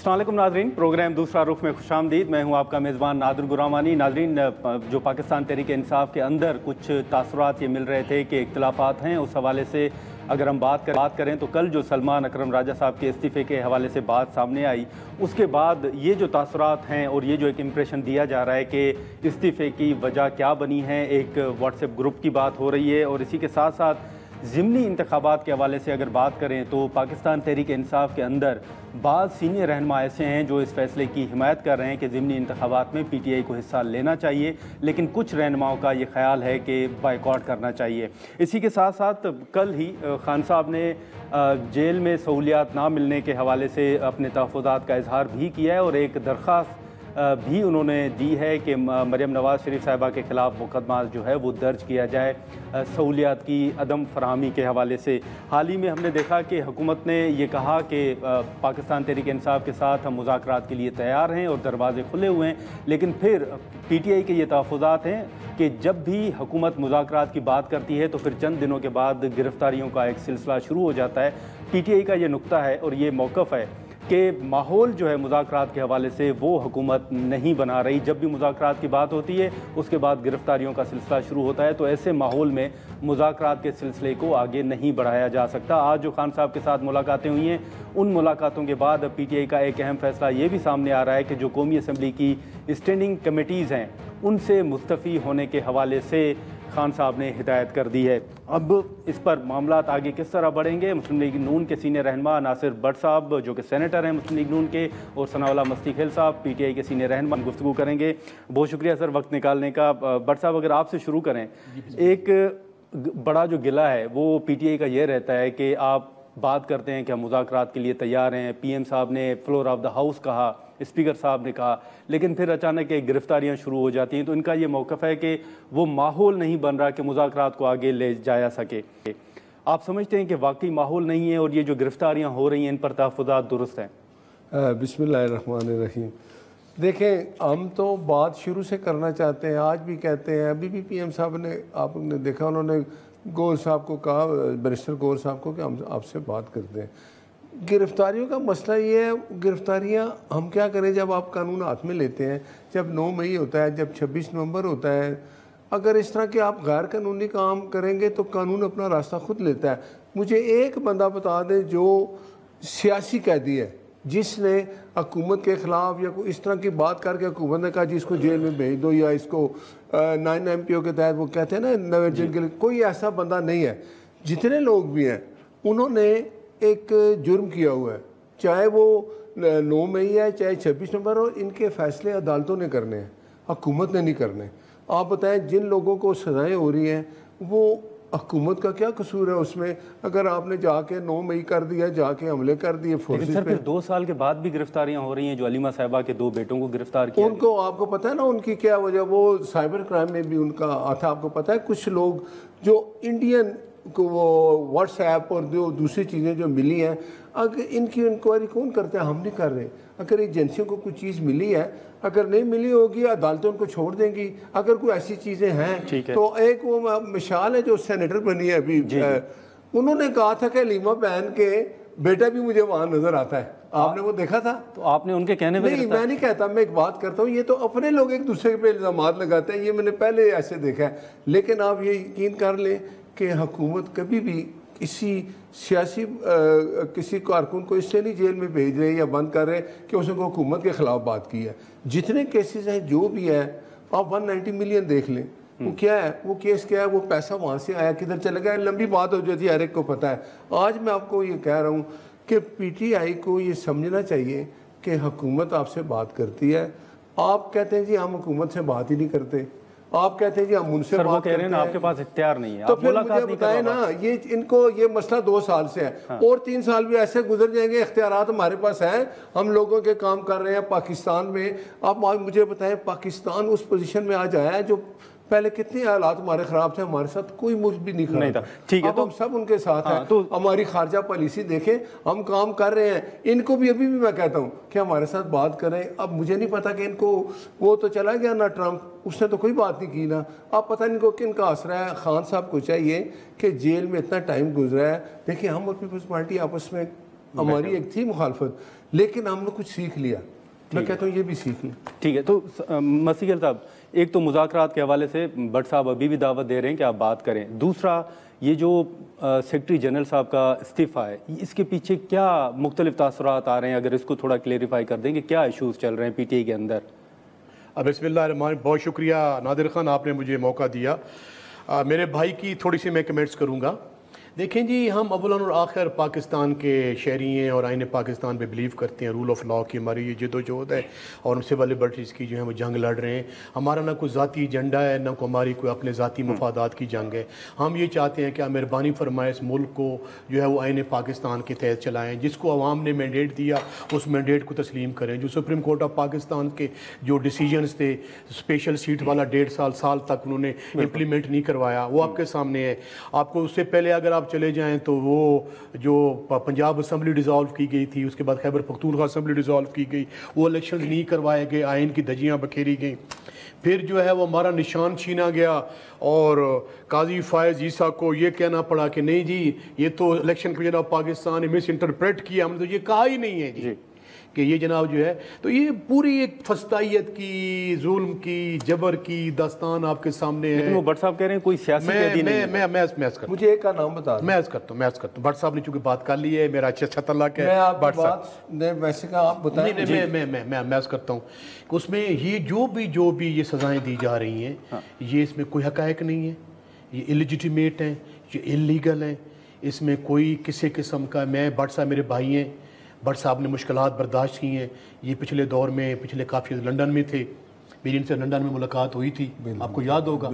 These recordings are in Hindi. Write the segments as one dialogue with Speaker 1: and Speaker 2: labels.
Speaker 1: अस्सलाम वालेकुम नाज़रीन, प्रोग्राम दूसरा रुख में खुशामदीद। मैं हूं आपका मेज़बान नादिर गुरामानी। नाज़रीन, जो पाकिस्तान तहरीक इंसाफ के अंदर कुछ तासुरात ये मिल रहे थे कि इख्तिलाफ़ात हैं, उस हवाले से अगर हम बात करें तो कल जो सलमान अकरम राजा साहब के इस्तीफ़े के हवाले से बात सामने आई, उसके बाद ये जो तासुरात हैं और ये जो एक इम्प्रेशन दिया जा रहा है कि इस्तीफ़े की वजह क्या बनी है, एक व्हाट्सएप ग्रुप की बात हो रही है। और इसी के साथ साथ ज़िमनी इंतखाबात के हवाले से अगर बात करें तो पाकिस्तान तहरीक इंसाफ के अंदर बाद सीनियर रहनुमा ऐसे हैं जो इस फैसले की हिमायत कर रहे हैं कि ज़िमनी इंतखाबात में PTI को हिस्सा लेना चाहिए, लेकिन कुछ रहनुमाओं का ये ख्याल है कि बाइकआउट करना चाहिए। इसी के साथ साथ कल ही खान साहब ने जेल में सहूलियात ना मिलने के हवाले से अपने तहफ़्फ़ुज़ात का इजहार भी किया है और एक दरख्वास्त भी उन्होंने दी है कि मरियम नवाज़ शरीफ साहिबा के ख़िलाफ़ मुकदमा जो है वो दर्ज किया जाए सहूलियात की अदम फराहमी के हवाले से। हाल ही में हमने देखा कि हुकूमत ने ये कहा कि पाकिस्तान तहरीक इंसाफ के साथ हम मुज़ाकरात के लिए तैयार हैं और दरवाज़े खुले हुए हैं, लेकिन फिर PTI के ये तहफ़्फ़ुज़ात हैं कि जब भी हुकूमत मुज़ाकरात की बात करती है तो फिर चंद दिनों के बाद गिरफ़्तारियों का एक सिलसिला शुरू हो जाता है। PTI का ये नुक्ता है और ये मौक़िफ़ है कि माहौल जो है मुज़ाकरात के हवाले से वो हुकूमत नहीं बना रही। जब भी मुज़ाकरात की बात होती है उसके बाद गिरफ़्तारियों का सिलसिला शुरू होता है, तो ऐसे माहौल में मुज़ाकरात के सिलसिले को आगे नहीं बढ़ाया जा सकता। आज जो खान साहब के साथ मुलाकातें हुई हैं, उन मुलाकातों के बाद अब PTI का एक अहम फैसला ये भी सामने आ रहा है कि जो कौमी असम्बली की स्टैंडिंग कमेटीज़ हैं उनसे मुस्तफ़ी होने के हवाले से खान साहब ने हिदायत कर दी है। अब इस पर मामलात आगे किस तरह बढ़ेंगे, मुस्लिम लीग नून के सीनियर रहनुमा नासिर भट्ट साहब जो कि सेनेटर हैं मुस्लिम लीग नून के, और सनाउल्लाह मस्तीखेल साहब PTI के सीनियर रहनुमा गुफ्तगू करेंगे। बहुत शुक्रिया सर वक्त निकालने का। भट्ट साहब, अगर आपसे शुरू करें, एक बड़ा जो गिला है वो PTI का ये रहता है कि आप बात करते हैं कि हम मुज़ाकरात के लिए तैयार हैं, PM साहब ने फ्लोर ऑफ द हाउस कहा, स्पीकर साहब ने कहा, लेकिन फिर अचानक एक गिरफ्तारियां शुरू हो जाती हैं। तो इनका ये मौक़िफ़ है कि वो माहौल नहीं बन रहा कि मुज़ाकरात को आगे ले जाया सके। आप समझते हैं कि वाकई माहौल नहीं है और ये जो गिरफ्तारियां हो रही हैं इन पर तहफ़्फ़ुज़ात दुरुस्त हैं?
Speaker 2: बिस्मिल्लाहिर्रहमानिर्रहीम। देखें, हम तो बात शुरू से करना चाहते हैं, आज भी कहते हैं। अभी भी PM साहब ने, आपने देखा, उन्होंने गौर साहब को कहा, बैरिस्टर गौर साहब को, कि हम आपसे बात करते हैं। गिरफ्तारियों का मसला ये है, गिरफ्तारियां हम क्या करें जब आप कानून हाथ में लेते हैं, जब 9 मई होता है, जब 26 नवंबर होता है। अगर इस तरह के आप गैर कानूनी काम करेंगे तो कानून अपना रास्ता खुद लेता है। मुझे एक बंदा बता दें जो सियासी कैदी है, जिसने हुकूमत के ख़िलाफ़ या कोई इस तरह की बात करके हुकूमत ने कहा जी इसको जेल में भेज दो, या इसको 9 MPO के तहत वो कहते हैं ना नवे जेल के लिए, कोई ऐसा बंदा नहीं है। जितने लोग भी हैं उन्होंने एक जुर्म किया हुआ है, चाहे वो 9 मई है चाहे 26 नवंबर हो। इनके फैसले अदालतों ने करने हैं, हुकूमत ने नहीं करने। आप बताएं, जिन लोगों को सज़ाएँ हो रही हैं वो हुकूमत का क्या कसूर है उसमें? अगर आपने जाके 9 मई कर दिया, जाके हमले कर दिए फोर्सेस पे।
Speaker 1: फिर 2 साल के बाद भी गिरफ्तारियां हो रही हैं। जो अलीमा साहिबा के 2 बेटों को गिरफ्तार किया,
Speaker 2: उनको आपको पता है ना उनकी क्या वजह? वो साइबर क्राइम में भी उनका आता। आपको पता है कुछ लोग जो इंडियन को वो व्हाट्सएप और जो दूसरी चीज़ें जो मिली हैं, अगर इनकी इंक्वायरी कौन करता है? हम नहीं कर रहे। अगर एजेंसियों को कुछ चीज़ मिली है, अगर नहीं मिली होगी अदालतें उनको छोड़ देंगी। अगर कोई ऐसी चीज़ें हैं तो एक वो मिसाल है जो सेनेटर बनी है अभी, उन्होंने कहा था कि लीमा बहन के बेटा भी मुझे वहाँ नज़र आता है। आपने वो देखा था?
Speaker 1: तो आपने उनके कहने पे?
Speaker 2: नहीं, मैं नहीं कहता, मैं एक बात करता हूँ। ये तो अपने लोग एक दूसरे पे इल्ज़ाम लगाते हैं, ये मैंने पहले ऐसे देखा है। लेकिन आप ये यकीन कर लें कि हुकूमत कभी भी किसी सियासी किसी कारकुन को इससे नहीं जेल में भेज रहे या बंद कर रहे कि उसने को हुकूमत के ख़िलाफ़ बात की है। जितने केसेस हैं जो भी है, आप 190 मिलियन देख लें, वो क्या है, वो केस क्या है, वो पैसा वहाँ से आया किधर चला गया, लंबी बात हो जाती है, हर एक को पता है। आज मैं आपको ये कह रहा हूँ कि PTI को ये समझना चाहिए कि हुकूमत आपसे बात करती है। आप कहते हैं जी हम हुकूमत से बात ही नहीं करते, आप कहते हैं जी हम उनसे बात
Speaker 1: कह रहे हैं ना, आपके पास इख्तियार नहीं है,
Speaker 2: तो फिर मुझे बताएं ना। ये इनको ये मसला 2 साल से है। हाँ। और 3 साल भी ऐसे गुजर जाएंगे, इख्तियारात हमारे पास हैं, हम लोगों के काम कर रहे हैं पाकिस्तान में। आप मुझे बताएं, पाकिस्तान उस पोजीशन में आज आया है जो पहले कितने हालात हमारे ख़राब थे, हमारे साथ कोई मुल्क भी नहीं खड़ा था। ठीक है, तो हम सब उनके साथ हैं। तो हमारी खारजा पॉलिसी देखें, हम काम कर रहे हैं। इनको भी अभी भी मैं कहता हूँ कि हमारे साथ बात करें। अब मुझे नहीं पता कि इनको, वो तो चला गया ना ट्रंप, उसने तो कोई बात नहीं की ना। अब पता नहीं इनको किन का आसरा है। खान साहब को चाहिए कि जेल में इतना टाइम गुजरा है, देखिए हम और पीपल्स पार्टी आपस में हमारी एक थी मुखालफत, लेकिन हमने कुछ सीख लिया। मैं कहता हूँ ये भी सीख लिया।
Speaker 1: ठीक है, तो मसीह साहब, एक तो मुज़ाकरात के हवाले से भट्ट साहब अभी भी दावत दे रहे हैं कि आप बात करें। दूसरा, ये जो सेक्रेटरी जनरल साहब का इस्तीफ़ा है, इसके पीछे क्या मुख्तलिफ तासुरात आ रहे हैं? अगर इसको थोड़ा क्लेरिफाई कर देंगे, क्या इशूज़ चल रहे हैं PTI के अंदर?
Speaker 3: बिस्मिल्लाह, बहुत शुक्रिया नादिर खान, आपने मुझे मौका दिया। मेरे भाई की थोड़ी सी मैं कमेंट्स करूँगा। देखें जी, हम अव्वलन और आखिर पाकिस्तान के शहरी हैं और आइन पाकिस्तान पे बिलीव करते हैं। रूल ऑफ लॉ की हमारी ये जदोजहद है और सिविल लिबर्टीज़ की जो है वो जंग लड़ रहे हैं। हमारा ना कोई ज़ाती एजेंडा है, ना कोई हमारी कोई अपने ज़ाती मफादात की जंग है। हम ये चाहते हैं कि आप मेहरबानी फरमाए इस मुल्क को जो है वो आइन पाकिस्तान के तहत चलाएँ। जिसको अवाम ने मैंडेट दिया उस मैंडेट को तस्लीम करें। जो सुप्रीम कोर्ट ऑफ पाकिस्तान के जो डिसीजंस थे, स्पेशल सीट वाला 1.5 साल तक उन्होंने इम्प्लीमेंट नहीं करवाया, वो आपके सामने है। आपको उससे पहले अगर आप चले जाएं तो वो जो पंजाब असम्बली डिज़ोल्व की गई थी, उसके बाद खैबर पख्तूनख्वा असम्बली डिज़ोल्व की गई, वो इलेक्शंस नहीं करवाए गए, आइन की धज्जियाँ बखेरी गई। फिर जो है वो हमारा निशान छीना गया और काजी फायज़ ईसा को ये कहना पड़ा कि नहीं जी, ये तो इलेक्शन कमीशन ऑफ पाकिस्तान ने मिस इंटरप्रेट किया, हमने तो ये कहा ही नहीं है जी कि ये जनाब जो है। तो ये पूरी एक फस्तायत की, जुल्म की, जबर की दास्तान आपके सामने है।
Speaker 1: लेकिन वो भट्ट साहब कह रहे हैं कोई सियासी कैदी नहीं है।
Speaker 3: मैं
Speaker 2: मुझे एक का नाम बता दो।
Speaker 3: मैं करता हूँ। भट्ट साहब ने चूंकि बात कर ली है, मेरा अच्छा तलाक है।
Speaker 2: भट्ट साहब वैसे का आप बताएं।
Speaker 3: मैं करता हूँ कि उसमें ये जो भी ये सजाएं दी जा रही हैं, ये इसमें कोई हकायक नहीं है, ये इलिजिटिमेट हैं, ये इलीगल हैं, इसमें कोई किसी किस्म का। मैं भट्ट साहब मेरे भाई हैं, भट्ट साहब ने मुश्किलात बर्दाश्त की हैं। ये पिछले दौर में पिछले काफ़ी लंदन में थे, मेरी इनसे लंदन में मुलाकात हुई थी, आपको याद होगा।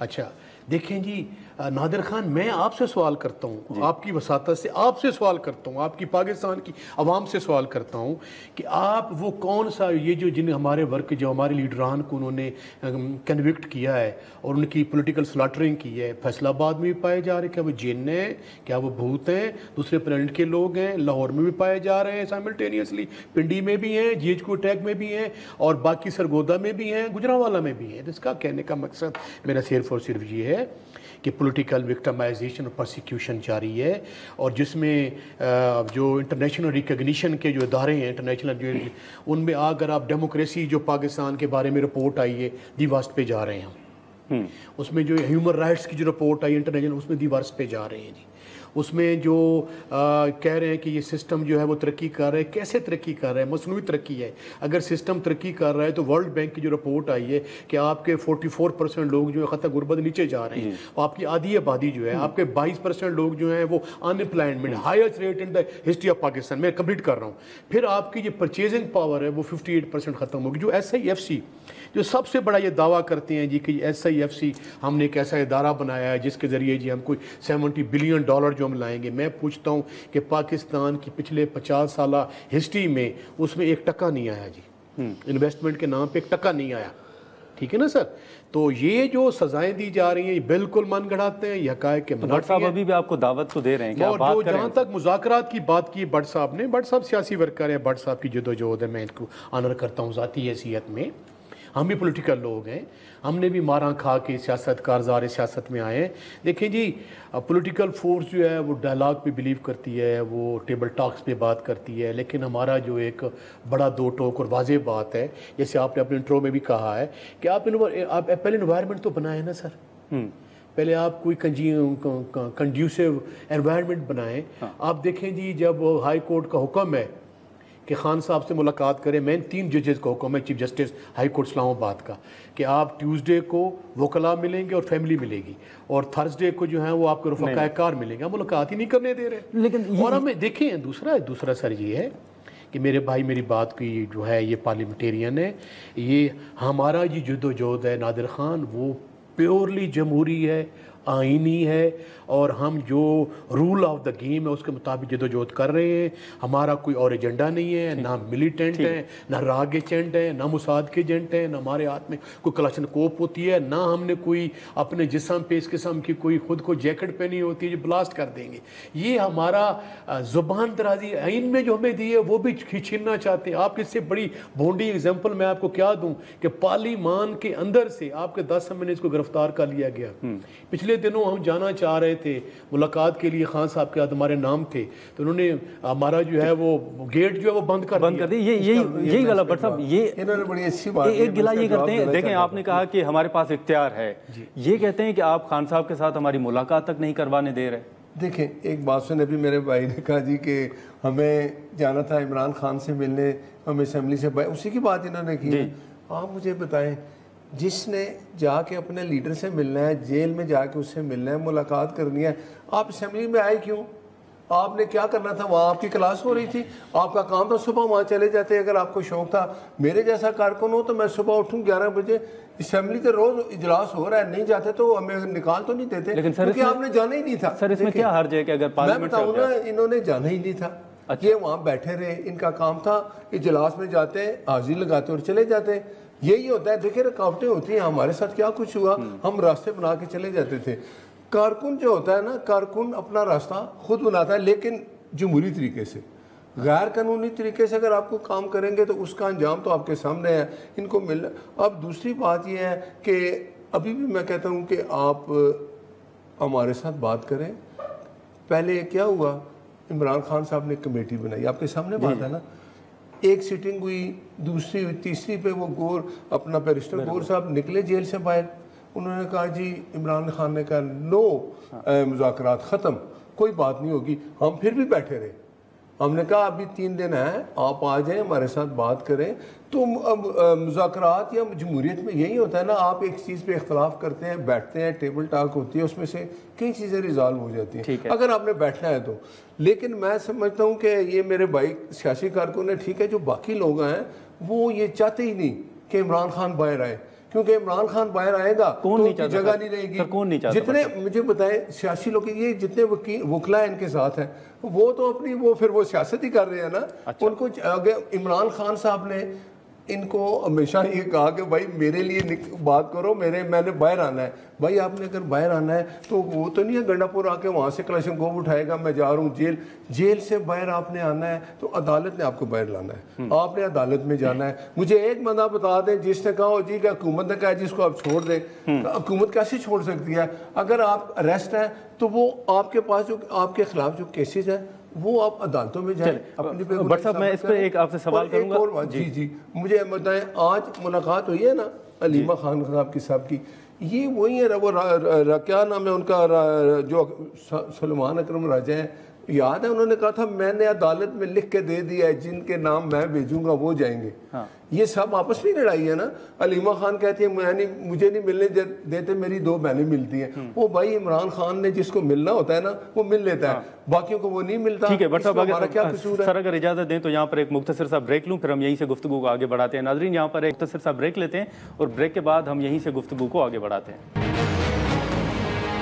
Speaker 3: अच्छा देखें जी नादिर खान, मैं आपसे सवाल करता हूँ, आपकी वसातत से आपसे सवाल करता हूँ, आपकी पाकिस्तान की आवाम से सवाल करता हूँ कि आप वो कौन सा ये जो जिन हमारे वर्क जो हमारे लीडरान को उन्होंने कन्विक्ट किया है और उनकी पॉलिटिकल स्लॉटरिंग की है, फैसलाबाद में भी पाए जा रहे हैं, क्या वो जिन्न हैं, क्या वो भूत हैं, दूसरे प्लेनेट के लोग हैं, लाहौर में भी पाए जा रहे हैं साइमल्टेनियसली, पिंडी में भी हैं, GHQ अटैक में भी हैं और बाकी सरगोदा में भी हैं, गुजरांवाला में भी हैं। तो इसका कहने का मकसद मेरा सिर्फ और सिर्फ ये है कि पॉलिटिकल विक्टिमाइजेशन और प्रोसिक्यूशन जारी है और जिसमें जो इंटरनेशनल रिकग्निशन के जो इदारे हैं इंटरनेशनल, जो उनमें अगर आप डेमोक्रेसी जो पाकिस्तान के बारे में रिपोर्ट आई है, दी वर्स्ट पे जा रहे हैं हम। उसमें जो ह्यूमन राइट्स की जो रिपोर्ट आई इंटरनेशनल, उसमें दी वर्स्ट पे जा रहे हैं जी। उसमें जो कह रहे हैं कि ये सिस्टम जो है वो तरक्की कर रहा है, कैसे तरक्की कर रहा है, मसनूई तरक्की है। अगर सिस्टम तरक्की कर रहा है तो वर्ल्ड बैंक की जो रिपोर्ट आई है कि आपके 44% लोग जो है ख़त गुर्बत नीचे जा रहे हैं, आपकी आधी आबादी जो है, आपके 22% लोग जो हैं वो unemployment, highest rate in the history of Pakistan. मैं कंप्लीट कर रहा हूँ। फिर आपकी जो परचेजिंग पावर है वो 58% ख़त्म होगी। जो SIFC जो सबसे बड़ा ये दावा करते हैं जी कि SIFC हमने एक ऐसा इदारा बनाया है जिसके ज़रिए जी हम कोई $70 बिलियन जो हम लाएंगे। मैं पूछता हूँ कि पाकिस्तान की पिछले 50 साल हिस्ट्री में उसमें 1 टका नहीं आया जी, इन्वेस्टमेंट के नाम पे 1 टका नहीं आया। ठीक है ना सर? तो ये जो सजाएं दी जा रही हैं ये बिल्कुल मन गढ़ाते हैं, हकायक के
Speaker 1: भट्ट साहब अभी भी आपको दावत तो दे रहे हैं कि आप बात करें।
Speaker 3: जहाँ तक मुज़ाकरात की बात की भट्ट साहब ने, भट्ट साहब सियासी वर्कर है, भट्ट साहब की जदोजहद है, मैं इनको ऑनर करता हूँ ज़ाती हैसियत में। हम भी पॉलिटिकल लोग हैं, हमने भी मारा खा के सियासत कारज़ार सियासत में आए हैं। देखिए जी, पॉलिटिकल फोर्स जो है वो डायलॉग पे बिलीव करती है, वो टेबल टॉक्स पे बात करती है, लेकिन हमारा जो एक बड़ा दो टोक और वाज़ेह बात है, जैसे आपने अपने इंट्रो में भी कहा है कि आप पहले इन्वायरमेंट तो बनाए ना सर, पहले आप कोई कंड्यूसिव एनवायरनमेंट बनाएं। आप देखें जी, जब हाई कोर्ट का हुक्म है कि खान साहब से मुलाकात करें, मैं 3 जजेस का हुक्म है chief justice high court Islamabad का कि आप ट्यूसडे को वकला मिलेंगे और फैमिली मिलेगी और थर्सडे को जो है वो आपके रफ़ाकार मिलेंगे। हम मुलाकात ही नहीं करने दे रहे। लेकिन और हमें देखें दूसरा सर ये है कि मेरे भाई मेरी बात की जो है ये पार्लियामेंटेरियन है, ये हमारा ये जदोजहद है नादिर खान वो प्योरली जमहूरी है, आइनी है और हम जो रूल ऑफ द गेम है उसके मुताबिक जदोजहद कर रहे हैं। हमारा कोई और एजेंडा नहीं है, ना मिलिटेंट है, ना राग एजेंट है, ना मुसाद के एजेंट है, ना हमारे हाथ में कोई कलाशनकोफ होती है, ना हमने कोई अपने जिस्म पे इस किस्म की कोई खुद को जैकेट पहनी होती है जो ब्लास्ट कर देंगे। ये हमारा ज़ुबान दराजी आइन में जो हमें दी है वो भी छीनना चाहते हैं। आप इससे बड़ी भोंडी एग्जाम्पल मैं आपको क्या दूँ कि पार्लियामान के अंदर से आपके 10 महीने इसको गिरफ्तार कर लिया गया। पिछले पिछले दिनों हम जाना चाह रहे थे मुलाकात के लिए, खान साहब के साथ हमारे नाम थे, तो उन्होंने हमारा जो है वो गेट जो है वो बंद कर दी।
Speaker 1: यही गलत बट साहब, ये
Speaker 2: इन्होंने बड़ी अच्छी बात
Speaker 1: एक गिला ये करते हैं। देखें, आपने कहा कि हमारे पास इख्तियार है, ये कहते हैं कि आप खान साहब के साथ हमारी मुलाकात तक नहीं करवाने दे रहे।
Speaker 2: देखें, एक बात सुने, अभी मेरे भाई ने कहा जी कि हमें जाना था इमरान खान से मिलने, हम असेंबली से, उसी की बात इन्होंने की। आप मुझे बताएं, जिसने जाके अपने लीडर से मिलना है, जेल में जाके उससे मिलना है, मुलाकात करनी है, आप असेंबली में आए क्यों? आपने क्या करना था? वहाँ आपकी क्लास हो रही थी, आपका काम था, सुबह वहाँ चले जाते। अगर आपको शौक था, मेरे जैसा कारकुन हो तो मैं सुबह उठूँ 11 बजे, असेंबली तो रोज इजलास हो रहा है, नहीं जाते तो हमें निकाल तो नहीं देते,
Speaker 1: लेकिन
Speaker 2: क्योंकि आपने जाना ही नहीं था।
Speaker 1: सर इसमें क्या हर्ज है कि अगर
Speaker 2: मैं बताऊँ ना, इन्होंने जाना ही नहीं था। ये वहाँ बैठे रहे, इनका काम था, इजलास में जाते हैं, हाजिरी लगाते और चले जाते हैं। यही होता है। देखिए, रुकावटें होती हैं, हमारे साथ क्या कुछ हुआ, हम रास्ते बना के चले जाते थे। कारकुन जो होता है ना, कारकुन अपना रास्ता खुद बनाता है, लेकिन जमहूरी तरीके से। गैर कानूनी तरीके से अगर आपको काम करेंगे तो उसका अंजाम तो आपके सामने है, इनको मिल। अब दूसरी बात यह है कि अभी भी मैं कहता हूँ कि आप हमारे साथ बात करें। पहले क्या हुआ, इमरान खान साहब ने कमेटी बनाई, आपके सामने बात है ना, एक सिटिंग हुई, दूसरी हुई, तीसरी पे वो गौर अपना बैरिस्टर गौर साहब निकले जेल से बाहर। उन्होंने कहा जी, इमरान खान ने कहा नो, मुज़ाकरात ख़त्म, कोई बात नहीं होगी। हम फिर भी बैठे रहे। हमने कहा अभी 3 दिन है, आप आ जाएं, हमारे साथ बात करें। तो अब मुज़ाकरात या जमहूरियत में यही होता है ना, आप एक चीज़ पे इख्तलाफ करते हैं, बैठते हैं, टेबल टॉक होती है, उसमें से कई चीज़ें रिजॉल्व हो जाती हैं अगर आपने बैठना है तो। लेकिन मैं समझता हूँ कि ये मेरे भाई सियासी कारकुन है, ठीक है, जो बाकी लोग हैं वो ये चाहते ही नहीं कि इमरान खान बाहर आए, क्योंकि इमरान खान बाहर आएगा तो उनकी जगह नहीं रहेगी।
Speaker 1: कौन नहीं चाहता?
Speaker 2: जितने मुझे बताएं सियासी लोग, ये जितने वकीला है इनके साथ हैं, वो तो अपनी वो सियासत ही कर रहे हैं ना। अच्छा। उनको अगर इमरान खान साहब ने इनको हमेशा ये कहा कि भाई मेरे लिए बात करो, मैंने बाहर आना है। भाई आपने अगर बाहर आना है तो वो तो नहीं है गंडापुर आके वहाँ से कलशनकोव उठाएगा, मैं जा रहा हूँ जेल। जेल से बाहर आपने आना है तो अदालत ने आपको बाहर लाना है, आपने अदालत में जाना है। मुझे एक बंदा बता दें जिसने कहा जी कि हुकूमत ने कहा जिसको आप छोड़ दें, हुकूमत कैसे छोड़ सकती है? अगर आप अरेस्ट हैं तो वो आपके पास जो आपके खिलाफ जो केसेज हैं वो आप अदालतों में जाएं। अपनी
Speaker 1: बट साहब, मैं इस पर एक आपसे सवाल करूंगा।
Speaker 2: जी, मुझे बताएं, आज मुलाकात हुई है ना अलीमा खान साहब की साहब की, ये वही है वो क्या नाम है उनका, जो सलमान अकरम राजा है, याद है उन्होंने कहा था मैंने अदालत में लिख के दे दिया है, जिनके नाम मैं भेजूंगा वो जाएंगे। हाँ। ये सब आपस में लड़ाई है ना। अलीमा खान कहती है मुझे नहीं मिलने देते, मेरी 2 बहनें मिलती हैं। वो भाई इमरान खान ने जिसको मिलना होता है ना वो मिल लेता है, बाकियों को वो नहीं मिलता।
Speaker 1: ठीक है, बट साहब अगर क्या कसूर है? सर अगर इजाजत दें तो यहाँ पर एक मुख्तसर सा ब्रेक लूँ, फिर हम यहीं से गुफ्तगू को आगे बढ़ाते हैं। नाज़रीन, यहाँ पर एक मुख्तसर सा ब्रेक लेते हैं और ब्रेक के बाद हम यहीं से गुफ्तगू को आगे बढ़ाते हैं।